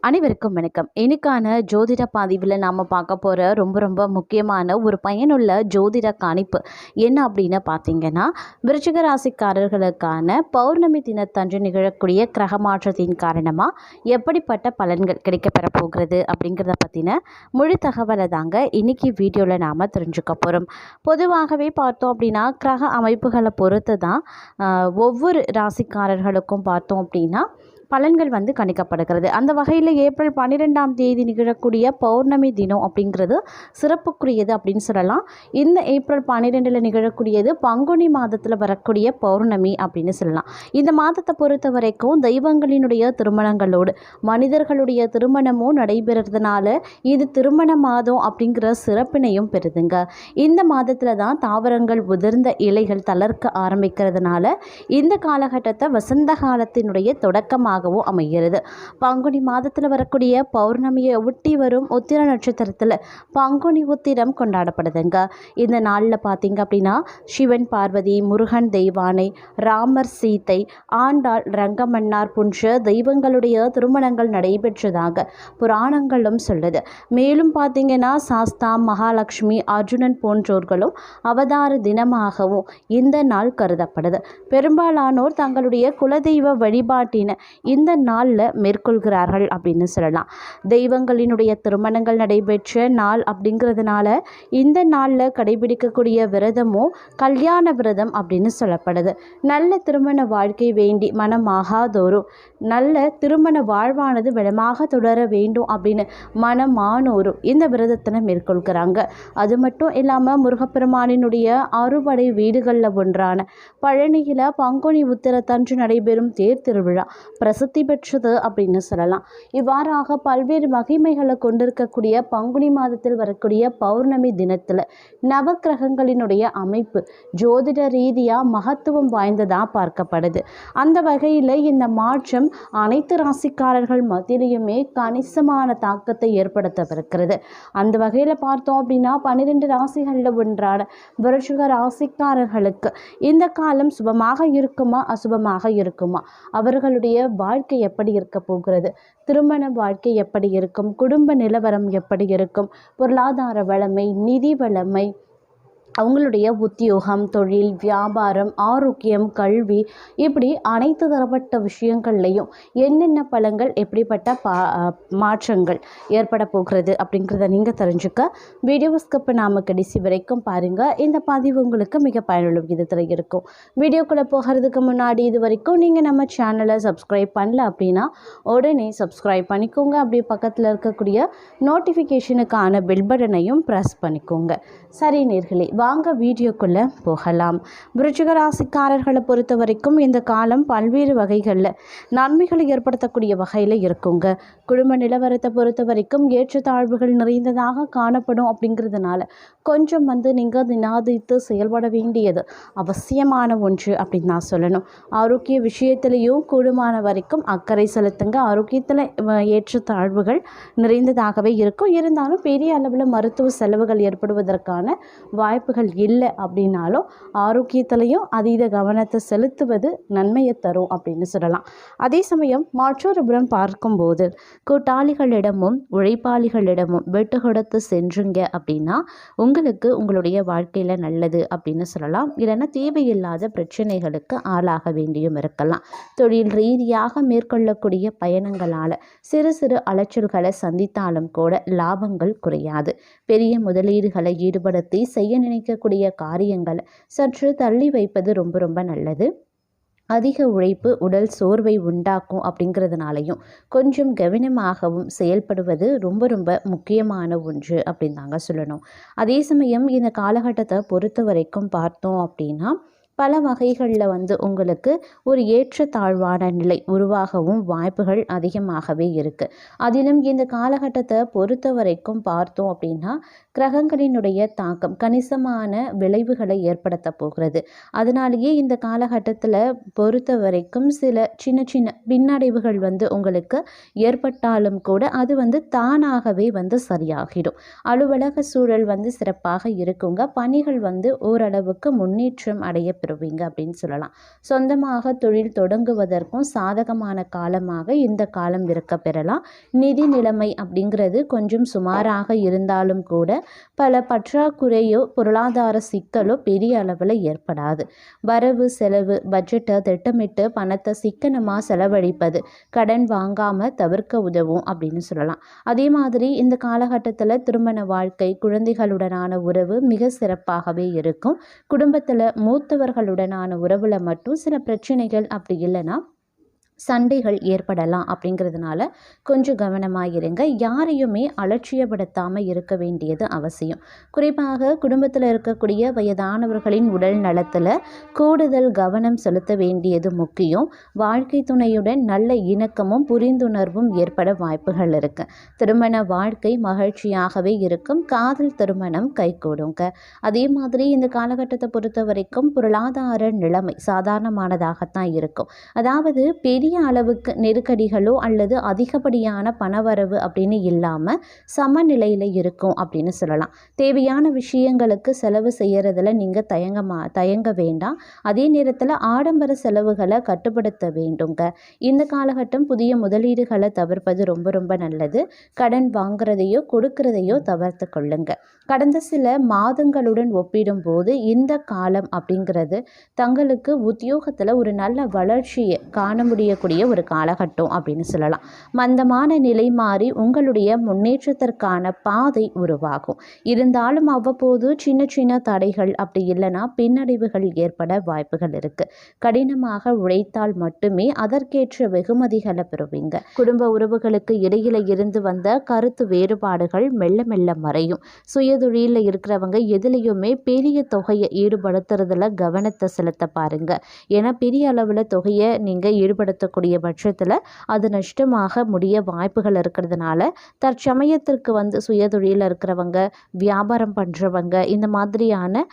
அனைவருக்கும் வணக்கம். இன்னைக்கான ஜோதிட பதிவில் நாம் பார்க்க போகிற ரொம்ப ரொம்ப முக்கியமான ஒரு பயனுள்ள ஜோதிட கணிப்பு என்ன அப்படின்னு பார்த்தீங்கன்னா, விருச்சிக ராசிக்காரர்களுக்கான பௌர்ணமி தினத்தன்று நிகழக்கூடிய கிரக மாற்றத்தின் காரணமாக எப்படிப்பட்ட பலன்கள் கிடைக்கப்பெற போகிறது அப்படிங்கிறத பற்றின முழு தகவலை தாங்க இன்னைக்கு வீடியோவில் நாம் தெரிஞ்சுக்க போகிறோம். பொதுவாகவே பார்த்தோம் அப்படின்னா கிரக அமைப்புகளை பொறுத்து தான் ஒவ்வொரு ராசிக்காரர்களுக்கும் பார்த்தோம் அப்படின்னா பலன்கள் கணிக்கப்படுகிறது. அந்த வகையில் ஏப்ரல் 12ஆம் தேதி நிகழக்கூடிய பௌர்ணமி தினம் அப்படிங்கிறது சிறப்புக்குரியது அப்படின்னு சொல்லலாம். இந்த ஏப்ரல் 12 நிகழக்கூடியது பங்குனி மாதத்தில் வரக்கூடிய பௌர்ணமி அப்படின்னு சொல்லலாம். இந்த மாதத்தை பொறுத்த வரைக்கும் தெய்வங்களினுடைய திருமணங்களோடு மனிதர்களுடைய திருமணமும் நடைபெறதுனால இது திருமண மாதம் அப்படிங்கிற சிறப்பினையும் பெறுதுங்க. இந்த மாதத்தில் தான் தாவரங்கள் உதிர்ந்த இலைகள் தளர்க்க ஆரம்பிக்கிறதுனால இந்த காலகட்டத்தை வசந்த காலத்தினுடைய தொடக்கமாக அமைகிறது. பங்குனி மாதத்தில் வரக்கூடிய பௌர்ணமியை ஒட்டி வரும் உத்திர நட்சத்திரத்தில் பங்குனி உத்திரம் கொண்டாடப்படுதுங்க. இந்த நாளில் பார்த்தீங்க அப்படின்னா சிவன் பார்வதி, முருகன் தெய்வானை, ராமர் சீத்தை, ஆண்டாள் ரங்கமன்னார் போன்ற தெய்வங்களுடைய திருமணங்கள் நடைபெற்றதாக புராணங்களும் சொல்லுது. மேலும் பார்த்தீங்கன்னா சாஸ்தா, மகாலட்சுமி, அர்ஜுனன் போன்றோர்களும் அவதார தினமாகவும் இந்த நாள் கருதப்படுது. பெரும்பாலானோர் தங்களுடைய குலதெய்வ வழிபாட்டின இந்த நாளில் மேற்கொள்கிறார்கள் அப்படின்னு சொல்லலாம். தெய்வங்களினுடைய திருமணங்கள் நடைபெற்ற நாள் அப்படிங்கிறதுனால இந்த நாளில் கடைபிடிக்கக்கூடிய விரதமும் கல்யாண விரதம் அப்படின்னு சொல்லப்படுது. நல்ல திருமண வாழ்க்கை வேண்டி மனமாகாதோரும் நல்ல திருமண வாழ்வானது வளமாக தொடர வேண்டும் அப்படின்னு மனமானோரும் இந்த விரதத்தினை மேற்கொள்கிறாங்க. அது மட்டும் இல்லாமல் முருகப்பெருமானினுடைய அறுபடை வீடுகளில் ஒன்றான பழனியில் பங்குனி உத்திரத்தன்று நடைபெறும் தேர் திருவிழா பிரசித்தி பெற்றது அப்படின்னு சொல்லலாம். இவ்வாறாக பல்வேறு மகிமைகளை கொண்டிருக்கக்கூடிய பங்குனி மாதத்தில் வரக்கூடிய பௌர்ணமி தினத்தில் நவக்கிரகங்களினுடைய அமைப்பு ஜோதிட ரீதியாக மகத்துவம் வாய்ந்ததாக பார்க்கப்படுது. அந்த வகையில் இந்த மாற்றம் அனைத்து ராசிக்காரர்கள் மத்தியிலையுமே கணிசமான தாக்கத்தை ஏற்படுத்தவிருக்கிறது. அந்த வகையில் பார்த்தோம் அப்படின்னா 12 ராசிகளில் ஒன்றான விருச்சிக ராசிக்காரர்களுக்கு இந்த காலம் சுபமாக இருக்குமா அசுபமாக இருக்குமா, அவர்களுடைய வாழ்க்கை எப்படி இருக்க போகிறது, திருமண வாழ்க்கை எப்படி இருக்கும், குடும்ப நிலவரம் எப்படி இருக்கும், பொருளாதார வளமை, நிதி வளமை, அவங்களுடைய உத்தியோகம், தொழில், வியாபாரம், ஆரோக்கியம், கல்வி, இப்படி அனைத்து தரப்பட்ட விஷயங்கள்லையும் என்னென்ன பலன்கள் எப்படிப்பட்ட மாற்றங்கள் ஏற்பட போகிறது அப்படிங்கிறத நீங்கள் தெரிஞ்சுக்க வீடியோ ஸ்கிப் நாம கடைசி வரைக்கும் பாருங்கள். இந்த பதிவு உங்களுக்கு மிக பயனுள்ள விதத்தில் இருக்கும். வீடியோக்குள்ளே போகிறதுக்கு முன்னாடி இது வரைக்கும் நீங்கள் நம்ம சேனலை சப்ஸ்கிரைப் பண்ணல அப்படின்னா உடனே சப்ஸ்கிரைப் பண்ணிக்கோங்க. அப்படியே பக்கத்தில் இருக்கக்கூடிய நோட்டிஃபிகேஷனுக்கான பெல் பட்டனையும் ப்ரெஸ் பண்ணிக்கோங்க. சரி நேர்களே, வாங்க வீடியோக்குள்ளே போகலாம். விருச்சிக ராசிக்காரர்களை பொறுத்த வரைக்கும் இந்த காலம் பல்வேறு வகைகளில் நன்மைகளை ஏற்படுத்தக்கூடிய வகையில் இருக்குங்க. குடும்ப நிலவரத்தை பொறுத்த வரைக்கும் ஏற்றத்தாழ்வுகள் நிறைந்ததாக காணப்படும். அப்படிங்கிறதுனால கொஞ்சம் நீங்கள் நிதானித்து செயல்பட வேண்டியது அவசியமான ஒன்று அப்படின்னு நான் சொல்லணும். ஆரோக்கிய விஷயத்திலையும் கூடுமான வரைக்கும் அக்கறை செலுத்துங்க. ஆரோக்கியத்தில் ஏற்றத்தாழ்வுகள் நிறைந்ததாகவே இருக்கும். இருந்தாலும் பெரிய அளவில் மருத்துவ செலவுகள் ஏற்படுவதற்கான வாய்ப்புகள் இல்லை. அப்படின்னாலும் ஆரோக்கியத்திலையும் அதீத கவனத்தை செலுத்துவது நன்மையை தரும் அப்படின்னு சொல்லலாம். அதே சமயம் மற்றொரு புறம் பார்க்கும்போது கூட்டாளிகளிடமும் உழைப்பாளிகளிடமும் விட்டு கொடுத்து சென்றுங்க அப்படின்னா உங்களுக்கு உங்களுடைய வாழ்க்கையில் நல்லது அப்படின்னு சொல்லலாம். இல்லைன்னா தேவையில்லாத பிரச்சனைகளுக்கு ஆளாக வேண்டியும் இருக்கலாம். தொழில் ரீதியாக மேற்கொள்ளக்கூடிய பயணங்களால் சிறு சிறு அலைச்சல்களை சந்தித்தாலும் கூட லாபங்கள் குறையாது. பெரிய முதலீடுகளை ஈடுபடுத்தி செய்ய நினைக்கக்கூடிய காரியங்களை சற்று தள்ளி வைப்பது ரொம்ப ரொம்ப நல்லது. அதிக உழைப்பு உடல் சோர்வை உண்டாக்கும். அப்படிங்கிறதுனாலையும் கொஞ்சம் கவனமாகவும் செயல்படுவது ரொம்ப ரொம்ப முக்கியமான ஒன்று அப்படின்னு தாங்க சொல்லணும். அதே சமயம் இந்த காலகட்டத்தை பொறுத்த வரைக்கும் பார்த்தோம் அப்படின்னா பல வகைகளில் உங்களுக்கு ஒரு ஏற்றத்தாழ்வான நிலை உருவாகவும் வாய்ப்புகள் அதிகமாகவே இருக்குது. அதிலும் இந்த காலகட்டத்தை பொறுத்த வரைக்கும் பார்த்தோம் அப்படின்னா கிரகங்களினுடைய தாக்கம் கணிசமான விளைவுகளை ஏற்படுத்த போகிறது. அதனாலேயே இந்த காலகட்டத்தில் பொறுத்த வரைக்கும் சில சின்ன சின்ன பின்னடைவுகள் உங்களுக்கு ஏற்பட்டாலும் கூட அது தானாகவே சரியாகிடும். அலுவலக சூழல் சிறப்பாக இருக்குங்க. பணிகள் ஓரளவுக்கு முன்னேற்றம் அடைய பெறுவீங்க அப்படின்னு சொல்லலாம். சொந்தமாக தொழில் தொடங்குவதற்கும் சாதகமான காலமாக இந்த காலம் இருக்க பெறலாம். நிதி நிலைமை அப்படிங்கிறது கொஞ்சம் சுமாராக இருந்தாலும் கூட பல பற்றாக்குறையோ பொருளாதார சிக்கலோ பெரிய அளவில் ஏற்படாது. வரவு செலவு பட்ஜெட்டை திட்டமிட்டு பணத்தை சிக்கனமாக செலவழிப்பது கடன் வாங்காமல் தவிர்க்க உதவும் அப்படின்னு சொல்லலாம். அதே மாதிரி இந்த காலகட்டத்தில் திருமண வாழ்க்கை குழந்தைகளுடனான உறவு மிக சிறப்பாகவே இருக்கும். குடும்பத்தில் மூத்தவர்களுடனான உறவில் மட்டும் சில பிரச்சனைகள் அப்படி இல்லைன்னா சண்டைகள் ஏற்படலாம். அப்படிங்கிறதுனால கொஞ்சம் கவனமாக இருங்க. யாரையுமே அலட்சியப்படுத்தாமல் இருக்க வேண்டியது அவசியம். குறிப்பாக குடும்பத்தில் இருக்கக்கூடிய வயதானவர்களின் உடல் நலத்தில் கூடுதல் கவனம் செலுத்த வேண்டியது முக்கியம். வாழ்க்கை துணையுடன் நல்ல இணக்கமும் புரிந்துணர்வும் ஏற்பட வாய்ப்புகள் இருக்குது. திருமண வாழ்க்கை மகிழ்ச்சியாகவே இருக்கும். காதல் திருமணம் கைகூடுங்க. அதே மாதிரி இந்த காலகட்டத்தை பொறுத்த வரைக்கும் பொருளாதார நிலைமை சாதாரணமானதாகத்தான் இருக்கும். அதாவது பெரிய அளவுக்கு நெருக்கடிகளோ அல்லது அதிகப்படியான பணவரவு அப்படின்னு இல்லாமல் சமநிலையில் இருக்கும் அப்படின்னு சொல்லலாம். தேவையான விஷயங்களுக்கு செலவு செய்யறதுல நீங்கள் தயங்க வேண்டாம். அதே நேரத்தில் ஆடம்பர செலவுகளை கட்டுப்படுத்த வேண்டுங்க. இந்த காலகட்டம் புதிய முதலீடுகளை தவிர்ப்பது ரொம்ப ரொம்ப நல்லது. கடன் வாங்குறதையோ கொடுக்கறதையோ தவிர்த்து கொள்ளுங்க. கடந்த சில மாதங்களுடன் ஒப்பிடும்போது இந்த காலம் அப்படிங்கிறது தங்களுக்கு உத்தியோகத்தில் ஒரு நல்ல வளர்ச்சியை காண முடியக்கூடிய ஒரு காலகட்டம் அப்படின்னு சொல்லலாம். மந்தமான நிலை மாறி உங்களுடைய முன்னேற்றத்திற்கான பாதை உருவாகும். இருந்தாலும் அவ்வப்போது சின்ன சின்ன தடைகள் அப்படி இல்லைன்னா பின்னடைவுகள் ஏற்பட வாய்ப்புகள் இருக்கு. கடினமாக உழைத்தால் மட்டுமே அதற்கேற்ற வெகுமதிகளை பெறுவீங்க. குடும்ப உறவுகளுக்கு இடையில இருந்து வந்த கருத்து வேறுபாடுகள் மெல்ல மெல்ல மறையும். சுயதொழிலில் இருக்கிறவங்க எதுலேயுமே பெரிய தொகையை ஈடுபடுத்துறதுல கவனத்தை செலுத்த பாருங்க. ஏன்னா பெரிய அளவில் தொகையை நீங்கள் ஈடுபடுத்தக்கூடிய பட்சத்தில் அது நஷ்டமாக முடிய வாய்ப்புகள் இருக்கிறதுனால தற்சமயத்திற்கு சுயதொழிலில் இருக்கிறவங்க வியாபாரம் பண்ணுறவங்க இந்த மாதிரியான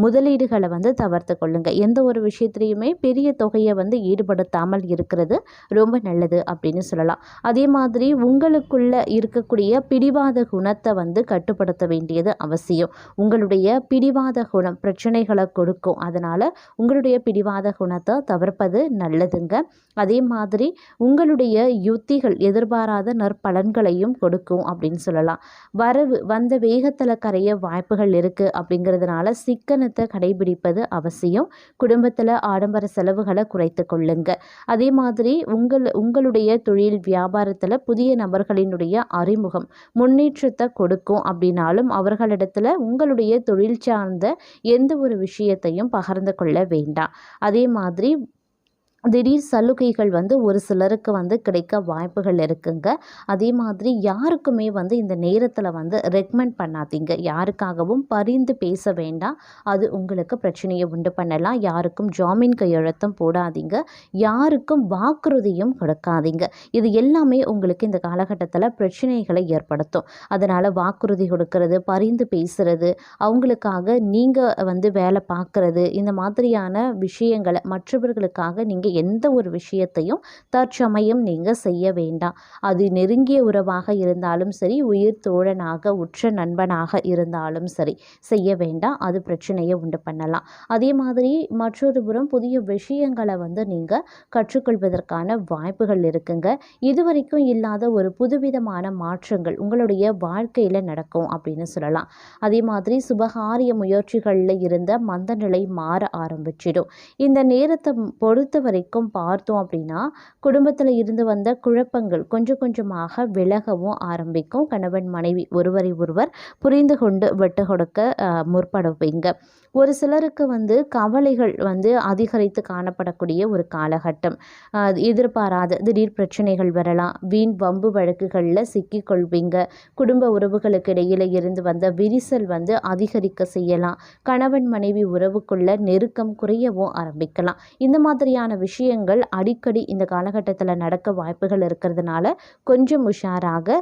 முதலீடுகளை தவிர்த்து கொள்ளுங்க. எந்த ஒரு விஷயத்துலையுமே பெரிய தொகையை ஈடுபடுத்தாமல் இருக்கிறது ரொம்ப நல்லது அப்படின்னு சொல்லலாம். அதே மாதிரி உங்களுக்குள்ள இருக்கக்கூடிய பிடிவாத குணத்தை கட்டுப்படுத்த வேண்டியது அவசியம். உங்களுடைய பிடிவாத குணம் பிரச்சனைகளை கொடுக்கும். அதனால் உங்களுடைய பிடிவாத குணத்தை தவிர்ப்பது நல்லதுங்க. அதே மாதிரி உங்களுடைய யுத்திகள் எதிர்பாராத நற்பலன்களையும் கொடுக்கும் அப்படின்னு சொல்லலாம். வரவு வந்த வேகத்தில் கரைய வாய்ப்புகள் இருக்குது. அப்படிங்கிறதுனால சிக்கனத்தை கடைபிடிப்பது அவசியம். குடும்பத்தில் ஆடம்பர செலவுகளை குறைத்து கொள்ளுங்க. அதே மாதிரி உங்களுடைய தொழில் வியாபாரத்தில் புதிய நபர்களினுடைய அறிமுகம் முன்னேற்றத்தை கொடுக்கும். அப்படின்னாலும் அவர்களிடத்தில் உங்களுடைய தொழில் சார்ந்த எந்த ஒரு விஷயத்தையும் பகிர்ந்து கொள்ள வேண்டாம். அதே மாதிரி திடீர் சலுகைகள் ஒரு சிலருக்கு கிடைக்க வாய்ப்புகள் இருக்குங்க. அதே மாதிரி யாருக்குமே இந்த நேரத்தில் ரெக்கமெண்ட் பண்ணாதீங்க. யாருக்காகவும் பரிந்து பேச வேண்டாம். அது உங்களுக்கு பிரச்சனையை உண்டு பண்ணலாம். யாருக்கும் ஜாமீன் கையெழுத்தும் போடாதீங்க. யாருக்கும் வாக்குறுதியும் கொடுக்காதீங்க. இது எல்லாமே உங்களுக்கு இந்த காலகட்டத்தில் பிரச்சனைகளை ஏற்படுத்தும். அதனால் வாக்குறுதி கொடுக்கறது, பரிந்து பேசுறது, அவங்களுக்காக நீங்கள் வேலை பார்க்குறது, இந்த மாதிரியான விஷயங்களை மற்றவர்களுக்காக நீங்கள் எந்த ஒரு விஷயத்தையும் தற்சமயம் நீங்கள் செய்ய வேண்டாம். அது நெருங்கிய உறவாக இருந்தாலும் சரி, உயிர் தோழனாக உற்ற நண்பனாக இருந்தாலும் சரி செய்ய வேண்டாம். அது பிரச்சனையை உண்டு பண்ணலாம். அதே மாதிரி மற்றொரு புறம் புதிய விஷயங்களை நீங்கள் கற்றுக்கொள்வதற்கான வாய்ப்புகள் இருக்குங்க. இதுவரைக்கும் இல்லாத ஒரு புதுவிதமான மாற்றங்கள் உங்களுடைய வாழ்க்கையில் நடக்கும் அப்படின்னு சொல்லலாம். அதே மாதிரி சுபகாரிய முயற்சிகளில் இருந்த மந்த நிலை மாற ஆரம்பிச்சிடும். இந்த நேரத்தை பொறுத்த வரைக்கும் பார்த்தோம் அப்படின்னா குடும்பத்தில் இருந்து வந்த குழப்பங்கள் கொஞ்சம் கொஞ்சமாக விலகவும் ஆரம்பிக்கும். கணவன் மனைவி ஒருவரை ஒருவர் புரிந்து கொண்டு விட்டு கொடுக்க முற்படுவீங்க. ஒரு சிலருக்கு கவலைகள் அதிகரித்து காணப்படக்கூடிய ஒரு காலகட்டம். எதிர்பாராத திடீர் பிரச்சனைகள் வரலாம். வீண் வம்பு வழக்குகளில் சிக்கிக்கொள்வீங்க. குடும்ப உறவுகளுக்கு இடையில இருந்து வந்த விரிசல் அதிகரிக்க செய்யலாம். கணவன் மனைவி உறவுக்குள்ள நெருக்கம் குறையவும் ஆரம்பிக்கலாம். இந்த மாதிரியான விஷயங்கள் அடிக்கடி இந்த காலகட்டத்தில் நடக்க வாய்ப்புகள் இருக்கிறதுனால கொஞ்சம் உஷாராக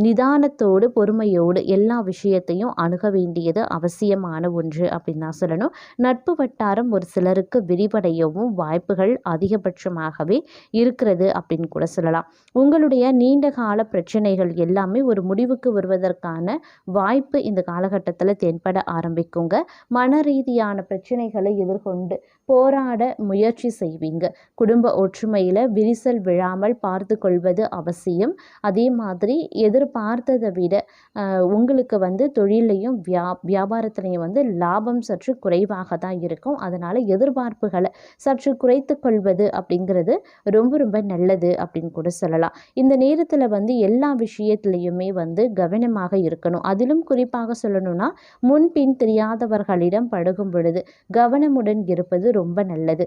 நிதானத்தோடு பொறுமையோடு எல்லா விஷயத்தையும் அணுக வேண்டியது அவசியமான ஒன்று அப்படின்னு தான் சொல்லணும். நட்பு வட்டாரம் ஒரு சிலருக்கு விரிவடையவும் வாய்ப்புகள் அதிகபட்சமாகவே இருக்கிறது அப்படின்னு கூட சொல்லலாம். உங்களுடைய நீண்ட கால பிரச்சனைகள் எல்லாமே ஒரு முடிவுக்கு வருவதற்கான வாய்ப்பு இந்த காலகட்டத்தில் தென்பட ஆரம்பிக்குங்க. மன ரீதியான பிரச்சனைகளை எதிர்கொண்டு போராட முயற்சி செய்வீங்க. குடும்ப ஒற்றுமையில் விரிசல் விழாமல் பார்த்து கொள்வது அவசியம். அதே மாதிரி எதிர்பார்த்ததை விட உங்களுக்கு வந்து தொழிலையும் வியாபாரத்திலையும் வந்து லாபம் சற்று குறைவாக தான் இருக்கும். அதனால் எதிர்பார்ப்புகளை சற்று குறைத்து கொள்வது அப்படிங்கிறது ரொம்ப ரொம்ப நல்லது அப்படின்னு கூட சொல்லலாம். இந்த நேரத்தில் வந்து எல்லா விஷயத்துலையுமே வந்து கவனமாக இருக்கணும். அதிலும் குறிப்பாக சொல்லணும்னா முன்பின் தெரியாதவர்களிடம் பழகும் பொழுது கவனமுடன் இருப்பது ரொம்ப நல்லது.